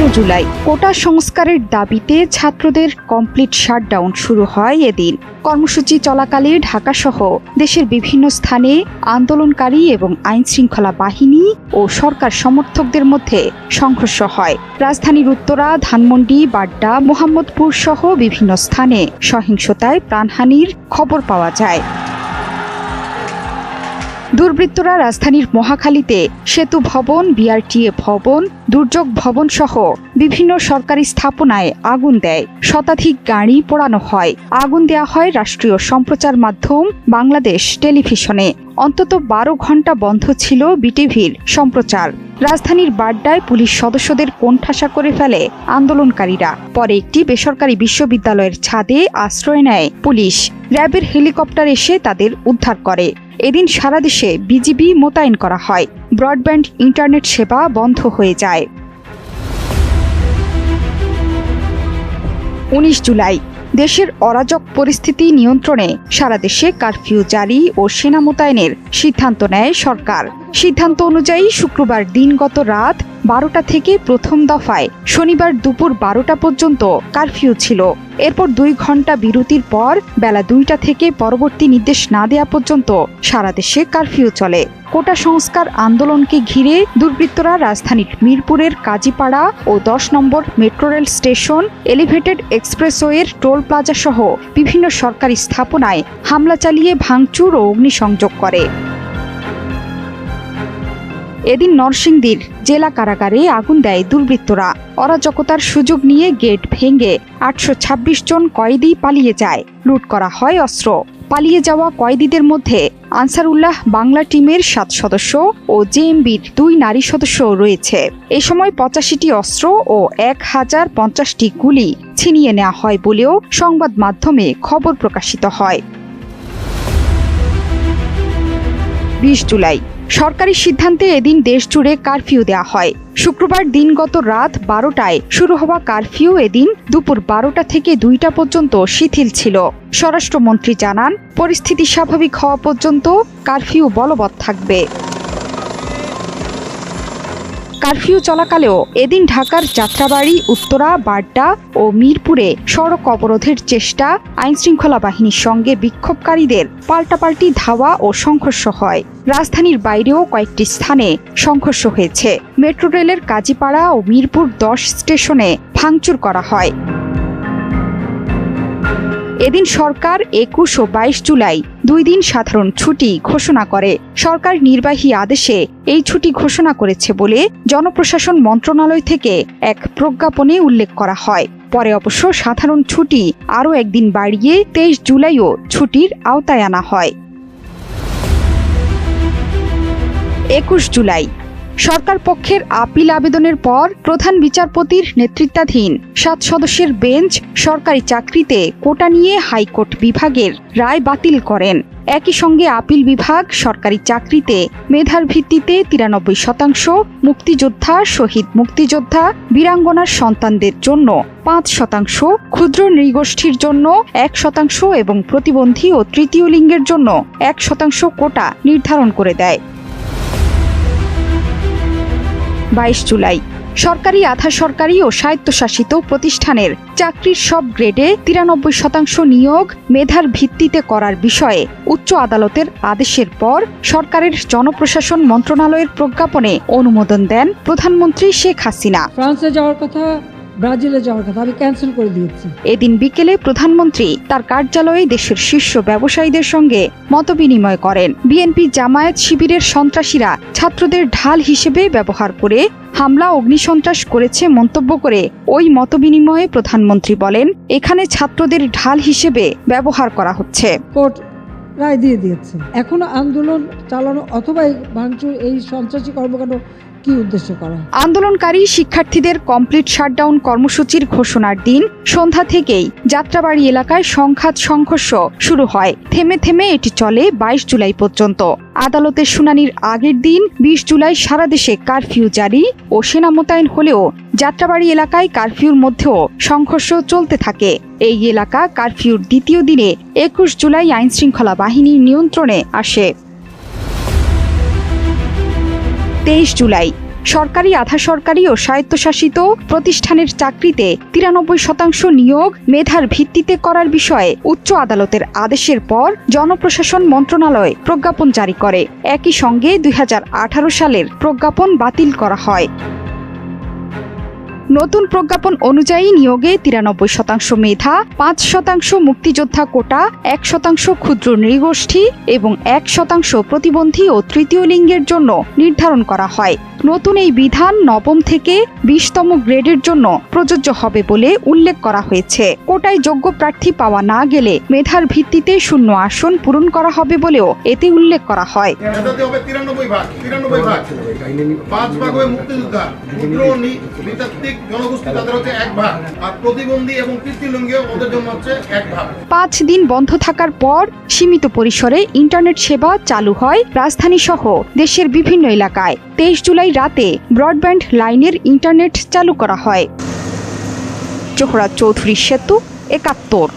13 জুলাই কোটা সংস্কারের দাবিতে ছাত্রদের কমপ্লিট শাটডাউন শুরু হয় এদিন। কর্মসূচি চলাকালে ঢাকাসহ দেশের বিভিন্ন স্থানে আন্দোলনকারী এবং আইনশৃঙ্খলা বাহিনী ও সরকার সমর্থকদের মধ্যে সংঘর্ষ হয়। রাজধানীর উত্তরা, ধানমন্ডি, বাড্ডা, মোহাম্মদপুর সহ বিভিন্ন স্থানে সহিংসতায় প্রাণহানির খবর পাওয়া যায়। দুর্বৃত্তরা রাজধানীর মহাখালীতে সেতু ভবন, বিআরটিএ ভবন, দুর্যোগ ভবন সহ বিভিন্ন সরকারি স্থাপনায় আগুন দেয়। শতাধিক গাড়ি পোড়ানো হয়। আগুন দেয়া হয় রাষ্ট্রীয় সম্প্রচার মাধ্যম বাংলাদেশ টেলিভিশনে। অন্তত 12 ঘণ্টা বন্ধ ছিল বিটিভির সম্প্রচার। রাজধানীর বাড্ডায় পুলিশ সদস্যদের কোণঠাসা করে ফেলে আন্দোলনকারীরা। পরে একটি বেসরকারি বিশ্ববিদ্যালয়ের ছাদে আশ্রয় নেয় পুলিশ। র্যাবের হেলিকপ্টার এসে তাদের উদ্ধার করে। এদিন সারা দেশে বিজিবি মোতায়েন করা হয়। ব্রডব্যান্ড ইন্টারনেট সেবা বন্ধ হয়ে যায়। 19 জুলাই দেশের অরাজক পরিস্থিতি নিয়ন্ত্রণে সারা দেশে কারফিউ জারি ও সেনা মোতায়েনের সিদ্ধান্ত নেয় সরকার। সিদ্ধান্ত অনুযায়ী শুক্রবার দিনগত রাত 12টা থেকে প্রথম দফায় শনিবার দুপুর 12টা পর্যন্ত কারফিউ ছিল। এরপর 2 ঘণ্টা বিরতির পর বেলা 2টা থেকে পরবর্তী নির্দেশ না দেয়া পর্যন্ত সারা দেশে কারফিউ চলে। কোটা সংস্কার আন্দোলনকে ঘিরে দুর্বৃত্তরা রাজধানীর মিরপুরের কাজীপাড়া ও 10 number metro rail station, elevated এক্সপ্রেসওয়ের টোল প্লাজা সহ বিভিন্ন সরকারি স্থাপনায় হামলা চালিয়ে ভাঙচুর ও অগ্নিসংযোগ করে। এদিন নরসিংদীর জেলা কারাগারে আগুন দেয় দুর্বৃত্তরা। অরাজকতার সুযোগ নিয়ে গেট ভেঙে 826 জন কয়েদি পালিয়ে যায়। লুট করা হয় অস্ত্র। পালিয়ে যাওয়া কয়েদিদের মধ্যে আনসারুল্লাহ বাংলা টিমের 7 সদস্য ও জেএমবির 2 নারী সদস্য রয়েছে। এ সময় 85টি অস্ত্র ও 1050টি গুলি ছিনিয়ে নেওয়া হয় বলেও সংবাদ মাধ্যমে খবর প্রকাশিত হয়। 20 জুলাই সরকারি সিদ্ধান্তে এদিন দেশজুড়ে কারফিউ দেয়া হয়। শুক্রবার দিনগত রাত 12টায় শুরু হওয়া কারফিউ এদিন দুপুর 12টা থেকে 2টা পর্যন্ত শিথিল ছিল। স্বরাষ্ট্রমন্ত্রী জানান, পরিস্থিতি স্বাভাবিক হওয়া পর্যন্ত কারফিউ বলবৎ থাকবে। কারফিউ চলাকালেও এদিন ঢাকার যাত্রাবাড়ি, উত্তরা, বাড্ডা ও মিরপুরে সড়ক অবরোধের চেষ্টা, আইনশৃঙ্খলা বাহিনীর সঙ্গে বিক্ষোভকারীদের পাল্টাপাল্টি ধাওয়া ও সংঘর্ষ হয়। রাজধানীর বাইরেও কয়েকটি স্থানে সংঘর্ষ হয়েছে। মেট্রো রেলের কাজীপাড়া ও মিরপুর 10 স্টেশনে ভাঙচুর করা হয়। এদিন সরকার 21 ও 22 জুলাই 2 দিন সাধারণ ছুটি ঘোষণা করে। সরকার নির্বাহী আদেশে এই ছুটি ঘোষণা করেছে বলে জনপ্রশাসন মন্ত্রণালয় থেকে এক প্রজ্ঞাপনে উল্লেখ করা হয়। পরে অবশ্য সাধারণ ছুটি আরও একদিন বাড়িয়ে 23 জুলাইও ছুটির আওতায় আনা হয়। 21 জুলাই সরকার পক্ষের আপিল আবেদনের পর প্রধান বিচারপতির নেতৃত্বাধীন 7 সদস্যের বেঞ্চ সরকারি চাকরিতে কোটা নিয়ে হাইকোর্ট বিভাগের রায় বাতিল করেন। একই সঙ্গে আপিল বিভাগ সরকারি চাকরিতে মেধার ভিত্তিতে 93%, মুক্তিযোদ্ধা, শহীদ মুক্তিযোদ্ধা, বীরাঙ্গনার সন্তানদের জন্য 5%, ক্ষুদ্র নৃগোষ্ঠীর জন্য 1% এবং প্রতিবন্ধী ও তৃতীয় লিঙ্গের জন্য 1% কোটা নির্ধারণ করে দেয়। 22 জুলাই সরকারি, আধা সরকারি ও স্বায়ত্তশাসিত প্রতিষ্ঠানের চাকরির সব গ্রেডে 93% নিয়োগ মেধার ভিত্তিতে করার বিষয়ে উচ্চ আদালতের আদেশের পর সরকারের জনপ্রশাসন মন্ত্রণালয়ের প্রজ্ঞাপনে অনুমোদন দেন প্রধানমন্ত্রী শেখ হাসিনা। ফ্রান্সে যাওয়ার কথা, ব্রাজিলে যাওয়ার কথা আমি ক্যান্সেল করে দিয়েছি। এদিন বিকেলে প্রধানমন্ত্রী তার কার্যালয়ে দেশের শীর্ষ ব্যবসায়ীদের সঙ্গে মতবিনিময় করেন। বিএনপি জামায়াত শিবিরের সন্ত্রাসীরা ছাত্রদের ঢাল হিসেবে ব্যবহার করে হামলা, অগ্নিসন্ত্রাস করেছে মন্তব্য করে ওই মতবিনিময়ে প্রধানমন্ত্রী বলেন, এখানে ছাত্রদের ঢাল হিসেবে ব্যবহার করা হচ্ছে। কোর্ট রায় দিয়ে দিয়েছে। এখনো আন্দোলন চালানো অথবা ভাঙচুর, এই সন্ত্রাসী কর্মকাণ্ড কি উদ্দেশ্য করা? আন্দোলনকারী শিক্ষার্থীদের কমপ্লিট শাটডাউন কর্মসূচির ঘোষণার দিন সন্ধ্যা থেকেই যাত্রাবাড়ি এলাকায় সংঘাত সংঘর্ষ শুরু হয়। থেমে থেমে এটি চলে 22 জুলাই পর্যন্ত। আদালতের শুনানির আগের দিন 20 জুলাই সারা দেশে কারফিউ জারি ও সেনা মোতায়েন হলেও যাত্রাবাড়ি এলাকায় কারফিউর মধ্যেও সংঘর্ষ চলতে থাকে। এই এলাকা কারফিউর দ্বিতীয় দিনে 21 জুলাই আইনশৃঙ্খলা বাহিনীর নিয়ন্ত্রণে আসে। 23 জুলাই সরকারি, আধা সরকারি ও স্বায়ত্তশাসিত প্রতিষ্ঠানের চাকরিতে 93% নিয়োগ মেধার ভিত্তিতে করার বিষয়ে উচ্চ আদালতের আদেশের পর জনপ্রশাসন মন্ত্রণালয় প্রজ্ঞাপন জারি করে। একই সঙ্গে 2018 সালের প্রজ্ঞাপন বাতিল করা হয়। নতুন প্রজ্ঞাপন অনুযায়ী নিয়োগে 93% মেধা, 5% মুক্তিযোদ্ধা কোটা, 1% ক্ষুদ্র নৃগোষ্ঠী এবং 1% প্রতিবন্ধী ও তৃতীয় লিঙ্গের জন্য নির্ধারণ করা হয়। নতুন এই বিধান 9ম থেকে 20তম গ্রেডের জন্য প্রযোজ্য হবে বলে উল্লেখ করা হয়েছে। কোটায় যোগ্য প্রার্থী পাওয়া না গেলে মেধার ভিত্তিতে শূন্য আসন পূরণ করা হবে বলেও এতে উল্লেখ করা হয়। 93 ভাগ, 5 ভাগ হবে মুক্তিযোদ্ধা, ক্ষুদ্র নৃতাত্ত্বিক জনগোষ্ঠী তাদের হচ্ছে 1 ভাগ, আর প্রতিবন্ধী এবং তৃতীয় লিঙ্গীয় ওদের জন্য হচ্ছে 1 ভাগ। 5 দিন বন্ধ থাকার পর সীমিত পরিসরে ইন্টারনেট সেবা চালু হয় রাজধানী সহ দেশের বিভিন্ন এলাকায়। 23 জুলাই রাতে ব্রডব্যান্ড লাইনের ইন্টারনেট চালু করা হয়। জোহরা চৌধুরী সেতু, 71।